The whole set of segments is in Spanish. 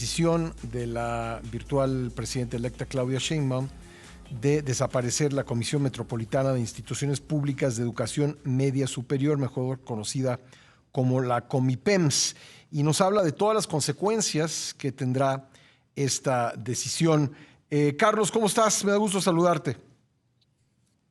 decisión de la virtual presidenta electa Claudia Sheinbaum de desaparecer la Comisión Metropolitana de Instituciones Públicas de Educación Media Superior, mejor conocida como la Comipems, y nos habla de todas las consecuencias que tendrá esta decisión. Carlos, ¿cómo estás? Me da gusto saludarte.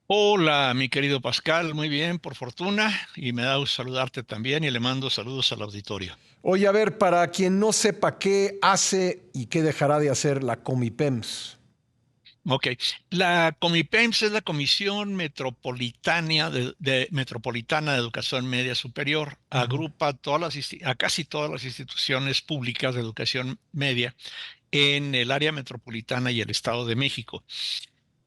Hola, mi querido Pascal, muy bien, por fortuna, y me da gusto saludarte también y le mando saludos al auditorio. Oye, a ver, para quien no sepa qué hace y qué dejará de hacer la Comipems. Ok, la Comipems es la Comisión Metropolitana de Educación Media Superior. Ujú. Agrupa a casi todas las instituciones públicas de educación media en el área metropolitana y el Estado de México.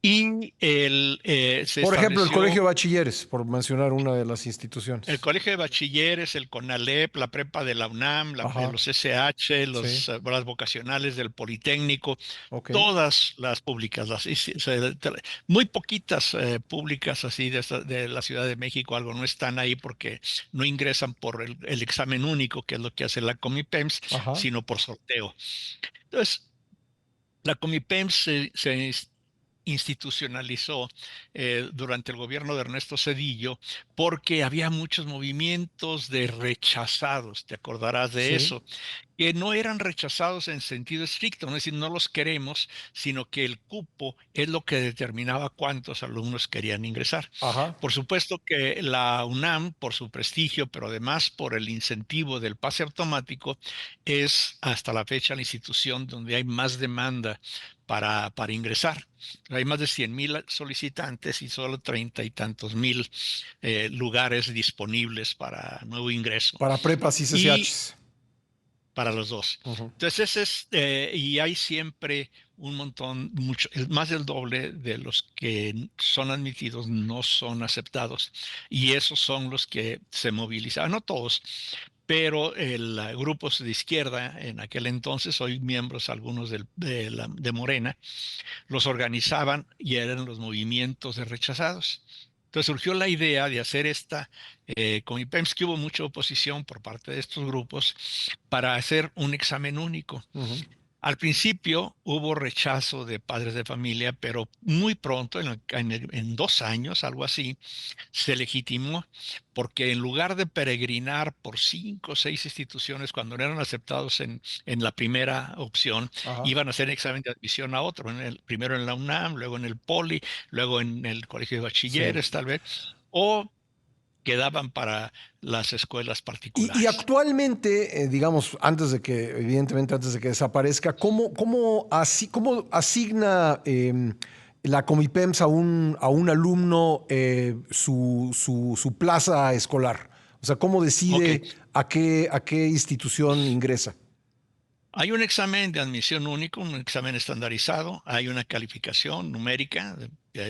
Y se Por ejemplo, el Colegio estableció. de Bachilleres, por mencionar una de las El instituciones. Colegio de Bachilleres, el CONALEP, la prepa de la UNAM, Ajá, los SH, sí, las vocacionales del Politécnico, ok. todas las públicas, muy poquitas públicas así de la Ciudad de México, algo no están ahí porque no ingresan por el examen único, que es lo que hace la Comipems, Ajá. sino por sorteo. Entonces, la Comipems se institucionalizó durante el gobierno de Ernesto Zedillo porque había muchos movimientos de rechazados, te acordarás de Sí. eso, que no eran rechazados en sentido estricto, no es decir, no los queremos, sino que el cupo es lo que determinaba cuántos alumnos querían ingresar. Ajá. Por supuesto que la UNAM, por su prestigio, pero además por el incentivo del pase automático, es hasta la fecha la institución donde hay más demanda para ingresar. Hay más de 100,000 solicitantes y solo 30 y tantos mil lugares disponibles para nuevo ingreso. Para prepas y Y CCHs. para los dos. Ujú. Entonces, y hay siempre un montón, más del doble de los que son admitidos no son aceptados. Y esos son los que se movilizan, no todos, pero grupos de izquierda en aquel entonces, hoy miembros algunos de Morena, los organizaban y eran los movimientos de rechazados. Entonces surgió la idea de hacer con IPEMS, que hubo mucha oposición por parte de estos grupos, para hacer un examen único. Ujú. Al principio hubo rechazo de padres de familia, pero muy pronto, en 2 años, algo así, se legitimó porque en lugar de peregrinar por 5 o 6 instituciones cuando no eran aceptados en la primera opción, Ajá. iban a hacer examen de admisión a otro, primero en la UNAM, luego en el Poli, luego en el Colegio de Sí. Bachilleres tal vez, o quedaban para las escuelas Y particulares. actualmente, digamos, evidentemente, antes de que desaparezca, ¿cómo asigna la Comipems a un alumno su plaza escolar? O sea, ¿cómo Ok, decide a qué institución ingresa? hay un examen de admisión único, un examen estandarizado, hay una calificación numérica,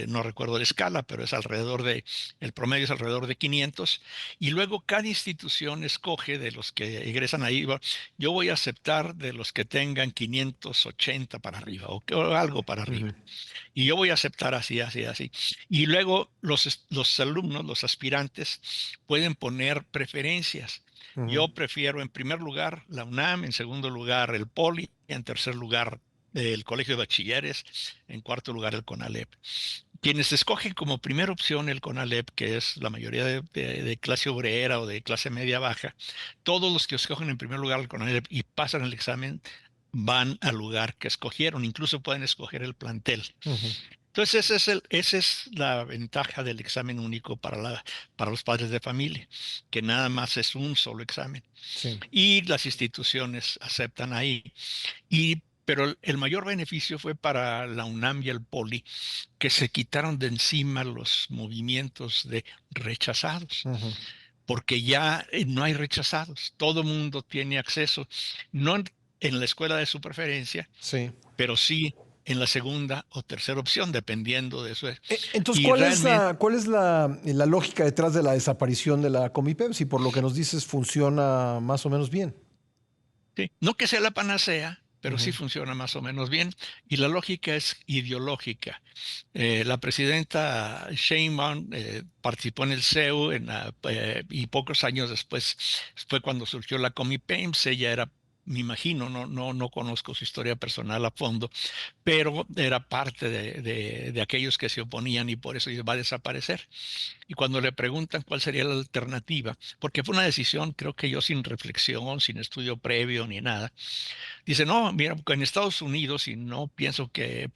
no recuerdo la escala, pero el promedio es alrededor de 500, y luego cada institución escoge de los que egresan ahí, yo voy a aceptar de los que tengan 580 para arriba, o algo para arriba, Ujú. y yo voy a aceptar así, así, así. Y luego los alumnos, los aspirantes, pueden poner preferencias. Ujú. Yo prefiero en primer lugar la UNAM, en segundo lugar el Poli, en tercer lugar el Colegio de Bachilleres, en cuarto lugar el CONALEP. Quienes escogen como primera opción el CONALEP, que es la mayoría de clase obrera o de clase media baja, todos los que escogen en primer lugar el CONALEP y pasan el examen van al lugar que escogieron, incluso pueden escoger el plantel. Ujú. Entonces, esa es la ventaja del examen único para los padres de familia, que nada más es un solo examen. Sí. Y las instituciones aceptan ahí. Pero el mayor beneficio fue para la UNAM y el Poli, que se quitaron de encima los movimientos de rechazados, Ujú. porque ya no hay rechazados. Todo mundo tiene acceso, no en la escuela de su preferencia, Sí. pero sí en la segunda o tercera opción, dependiendo de eso. Entonces, Y realmente, cuál es la lógica detrás de la desaparición de la Comipems? Y por lo que nos dices, funciona más o menos bien. sí, no que sea la panacea, pero sí Ujú. funciona más o menos bien. Y la lógica es ideológica. La presidenta Sheinbaum participó en el CEU y pocos años después fue cuando surgió la Comipems. Ella era me imagino, no conozco su historia personal a fondo, pero era parte de aquellos que se oponían y por eso va a desaparecer. Y cuando le preguntan cuál sería la alternativa, porque fue una decisión, creo que yo sin reflexión, sin estudio previo ni nada, dice, no, mira, en Estados Unidos, y no pienso que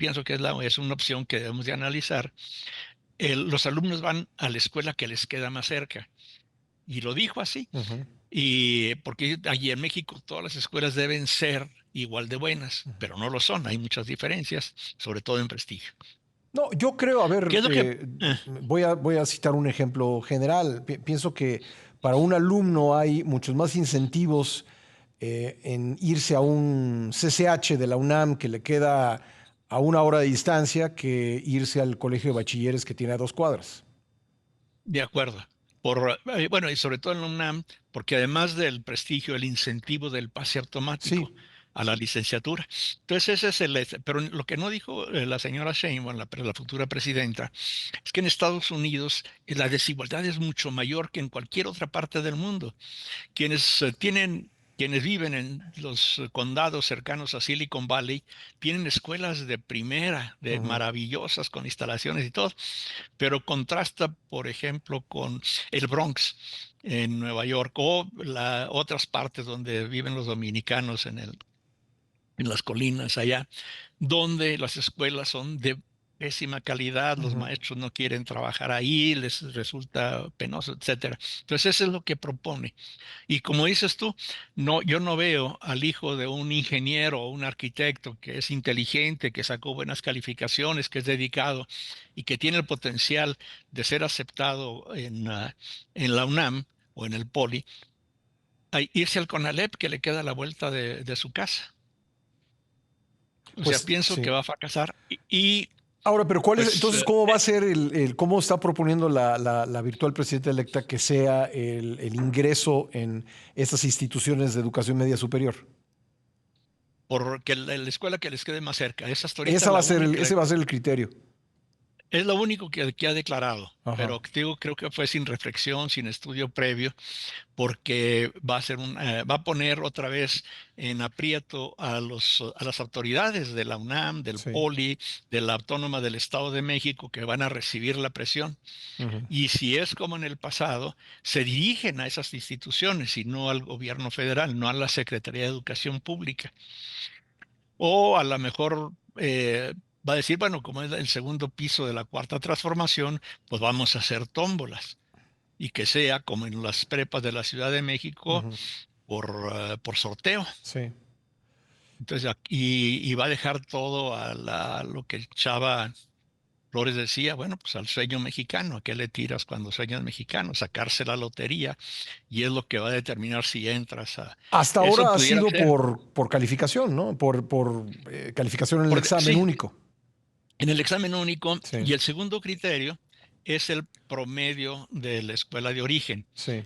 es una opción que debemos de analizar, los alumnos van a la escuela que les queda más cerca. Y lo dijo así. Ujú. Y porque allí en México todas las escuelas deben ser igual de buenas, pero no lo son, hay muchas diferencias, sobre todo en prestigio. No, yo creo, a ¿Qué ver, es lo que... voy a citar un ejemplo general. Pienso que para un alumno hay muchos más incentivos en irse a un CCH de la UNAM que le queda a una hora de distancia que irse al colegio de bachilleres que tiene a 2 cuadras. De acuerdo. Bueno, y sobre todo en la UNAM, porque además del prestigio, el incentivo del pase automático Sí. a la licenciatura. Entonces, pero lo que no dijo la señora Sheinbaum, la futura presidenta, es que en Estados Unidos la desigualdad es mucho mayor que en cualquier otra parte del mundo. Quienes viven en los condados cercanos a Silicon Valley, tienen escuelas de primera, de Ujú. maravillosas, con instalaciones y todo, pero contrasta, por ejemplo, con el Bronx en Nueva York o otras partes donde viven los dominicanos en las colinas allá, donde las escuelas son de pésima calidad, los Ujú. maestros no quieren trabajar ahí, les resulta penoso, etcétera. Entonces, eso es lo que propone. Y como dices tú, yo no veo al hijo de un ingeniero o un arquitecto que es inteligente, que sacó buenas calificaciones, que es dedicado y que tiene el potencial de ser aceptado en la UNAM o en el Poli, a irse al CONALEP que le queda a la vuelta de su casa. O sea, Pues pienso que sí. va a fracasar y Ahora, pero ¿cuál es, pues entonces, cómo va a ser cómo está proponiendo la virtual presidenta electa que sea el ingreso en estas instituciones de educación media superior? porque la escuela que les quede más cerca es hasta ahorita la Ese única. va a ser el criterio. Es lo único que ha declarado, Ajá. pero digo, creo que fue sin reflexión, sin estudio previo, porque va a poner otra vez en aprieto a las autoridades de la UNAM, del Sí. POLI, de la Autónoma del Estado de México, que van a recibir la presión. Ujú. Y si es como en el pasado, se dirigen a esas instituciones y no al gobierno federal, no a la Secretaría de Educación Pública. O a lo mejor va a decir, bueno, como es el segundo piso de la cuarta transformación, pues vamos a hacer tómbolas y que sea como en las prepas de la Ciudad de México Ujú. por sorteo. Sí. Entonces, y va a dejar todo a lo que Chava Flores decía, bueno, pues al sueño mexicano, ¿a qué le tiras cuando sueñas mexicano? Sacarse la lotería y es lo que va a determinar si entras a... Hasta Eso ahora ha pudiera sido ser. por calificación, ¿no? Por calificación en el examen Sí, único. en el examen único. Sí. Y el segundo criterio es el promedio de la escuela de origen. Sí.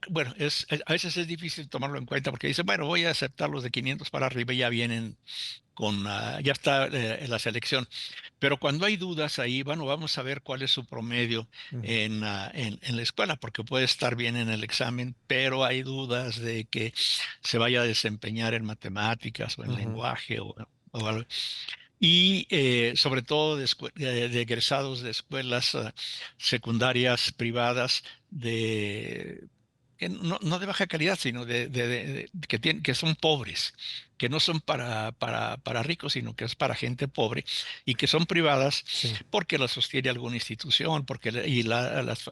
Bueno, a veces es difícil tomarlo en cuenta porque dice, bueno, voy a aceptar los de 500 para arriba y ya vienen ya está en la selección. Pero cuando hay dudas ahí, bueno, vamos a ver cuál es su promedio Ujú. en la escuela, porque puede estar bien en el examen, pero hay dudas de que se vaya a desempeñar en matemáticas o en Ujú. lenguaje o algo. Y sobre todo de egresados de escuelas secundarias privadas no de baja calidad, sino que son pobres, que no son para ricos, sino que es para gente pobre y que son privadas Sí. porque las sostiene alguna institución,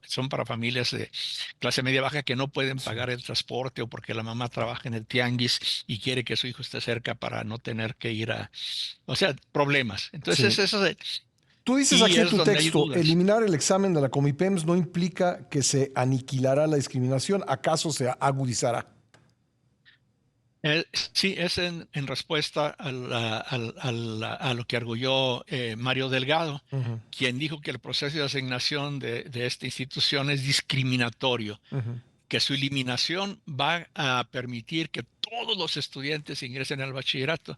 son para familias de clase media baja que no pueden Sí. pagar el transporte o porque la mamá trabaja en el tianguis y quiere que su hijo esté cerca para no tener que o sea, problemas. Entonces, Sí. Tú dices y aquí en es tu donde hay texto, dudas. eliminar el examen de la Comipems no implica que se aniquilará la discriminación, ¿acaso se agudizará? Sí, es en respuesta a lo que arguyó Mario Delgado, Ujú. quien dijo que el proceso de asignación de esta institución es discriminatorio, Ujú. que su eliminación va a permitir que todos los estudiantes ingresen al bachillerato.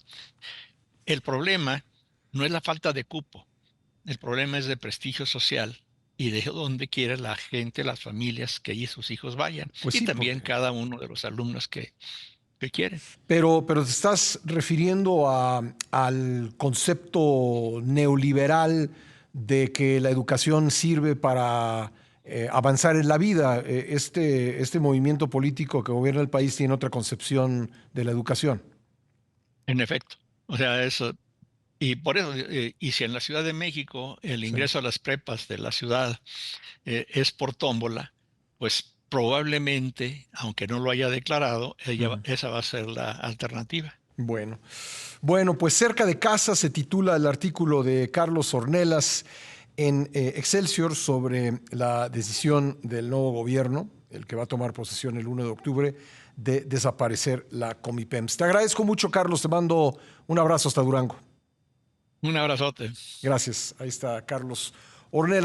El problema no es la falta de cupo, el problema es de prestigio social y de dónde quiere la gente, las familias que allí sus hijos vayan, Pues y sí, también porque cada uno de los alumnos que quieren. Pero te estás refiriendo al concepto neoliberal de que la educación sirve para avanzar en la vida. Este movimiento político que gobierna el país tiene otra concepción de la educación. En efecto. O sea, eso. Y por eso, y si en la Ciudad de México el Sí. ingreso a las prepas de la ciudad es por tómbola, pues probablemente, aunque no lo haya declarado, esa va a ser la alternativa. Bueno. Bueno, pues cerca de casa se titula el artículo de Carlos Ornelas en Excelsior sobre la decisión del nuevo gobierno, el que va a tomar posesión el 1 de octubre, de desaparecer la Comipems. Te agradezco mucho, Carlos. Te mando un abrazo hasta Durango. Un abrazote. Gracias. Ahí está Carlos Ornelas.